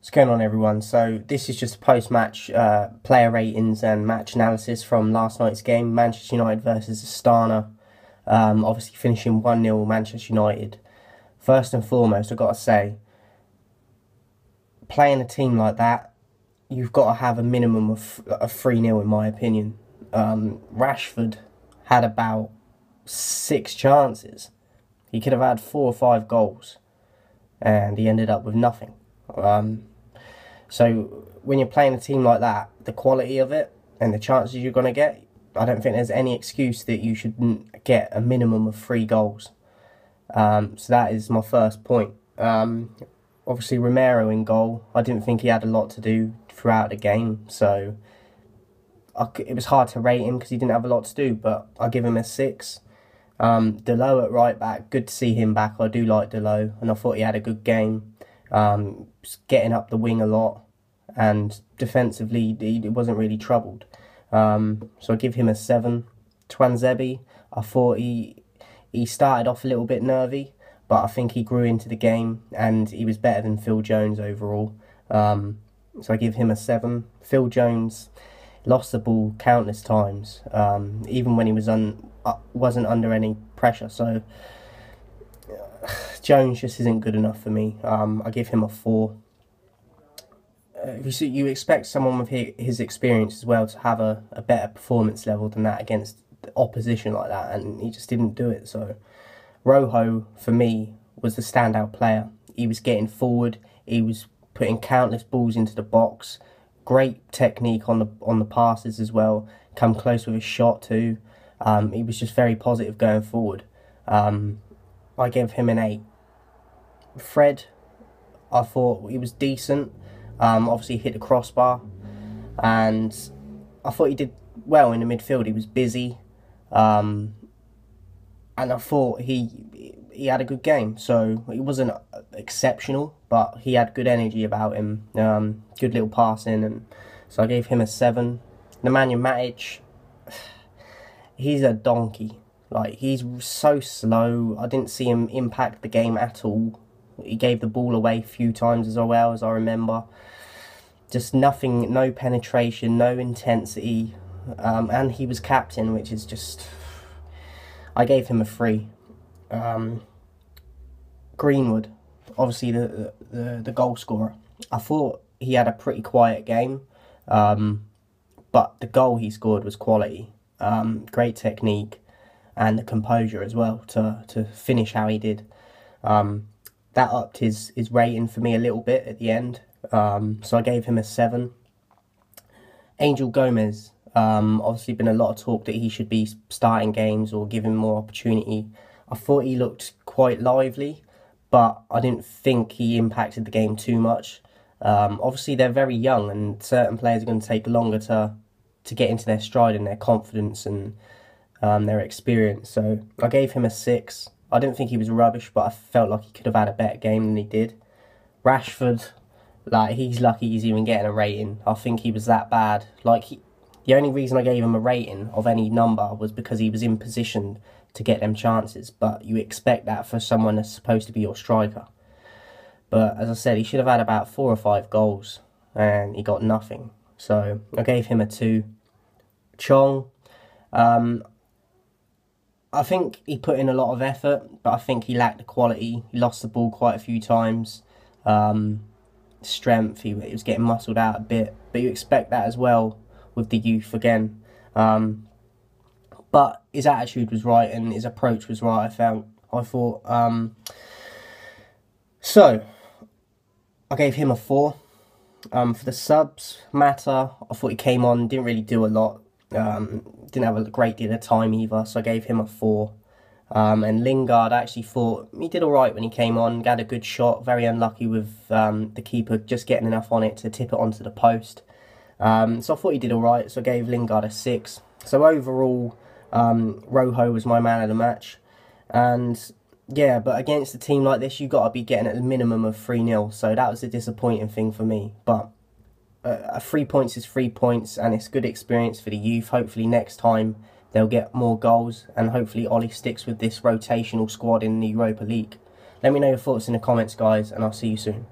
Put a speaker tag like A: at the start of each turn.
A: What's going on, everyone? So this is just a post-match player ratings and match analysis from last night's game, Manchester United versus Astana. Obviously finishing 1-0 Manchester United. First and foremost, I've got to say, playing a team like that, you've got to have a minimum of 3-0 in my opinion. Rashford had about 6 chances. He could have had 4 or 5 goals and he ended up with nothing. So when you're playing a team like that, the quality of it and the chances you're going to get, I don't think there's any excuse that you shouldn't get a minimum of 3 goals. So that is my first point. Obviously Romero in goal, I didn't think he had a lot to do throughout the game, so it was hard to rate him because he didn't have a lot to do, but I'll give him a 6. Delot at right back, good to see him back. I do like Delot, and I thought he had a good game. Getting up the wing a lot, and defensively he wasn't really troubled. So I give him a 7. Twanzebe, I thought he started off a little bit nervy, but I think he grew into the game and he was better than Phil Jones overall. So I give him a 7. Phil Jones lost the ball countless times, even when he wasn't under any pressure. So Jones just isn't good enough for me. I give him a 4. You expect someone with his experience as well to have a better performance level than that against the opposition like that, and he just didn't do it. So Rojo, for me, was the standout player. He was getting forward, he was putting countless balls into the box, great technique on the passes as well, come close with his shot too. He was just very positive going forward. I gave him an 8. Fred, I thought he was decent. Obviously hit the crossbar, and I thought he did well in the midfield. He was busy, and I thought he had a good game. So he wasn't exceptional, but he had good energy about him. Good little passing, and so I gave him a 7. Nemanja Matic, he's a donkey. Like, he's so slow. I didn't see him impact the game at all. He gave the ball away a few times as well, as I remember. Just nothing, no penetration, no intensity. And he was captain, which is just... I gave him a 3. Greenwood, obviously the goal scorer. I thought he had a pretty quiet game. But the goal he scored was quality. Great technique. And the composure as well to finish how he did. That upped his rating for me a little bit at the end. So I gave him a 7. Angel Gomez, obviously been a lot of talk that he should be starting games or giving more opportunity. I thought he looked quite lively, but I didn't think he impacted the game too much. Obviously they're very young, and certain players are going to take longer to get into their stride and their confidence and their experience. So I gave him a 6. I didn't think he was rubbish, but I felt like he could have had a better game than he did. Rashford, like, he's lucky he's even getting a rating. I think he was that bad. Like, the only reason I gave him a rating of any number was because he was in position to get them chances. But you expect that for someone that's supposed to be your striker. But as I said, he should have had about 4 or 5 goals, and he got nothing. So I gave him a 2. Chong, I think he put in a lot of effort, but I think he lacked the quality. He lost the ball quite a few times. Strength, he was getting muscled out a bit, but you expect that as well with the youth again. But his attitude was right and his approach was right, I thought. So I gave him a 4. For the subs, Mata, I thought he came on, didn't really do a lot. Didn't have a great deal of time either, so I gave him a 4. And Lingard, I actually thought he did alright when he came on, had a good shot, very unlucky with the keeper just getting enough on it to tip it onto the post. So I thought he did alright, so I gave Lingard a 6. So overall, Rojo was my man of the match. And yeah, but against a team like this, you've got to be getting at a minimum of 3-0, so that was a disappointing thing for me. But 3 points is 3 points, and it's good experience for the youth. Hopefully next time they'll get more goals, and hopefully Ollie sticks with this rotational squad in the Europa League. Let me know your thoughts in the comments, guys, and I'll see you soon.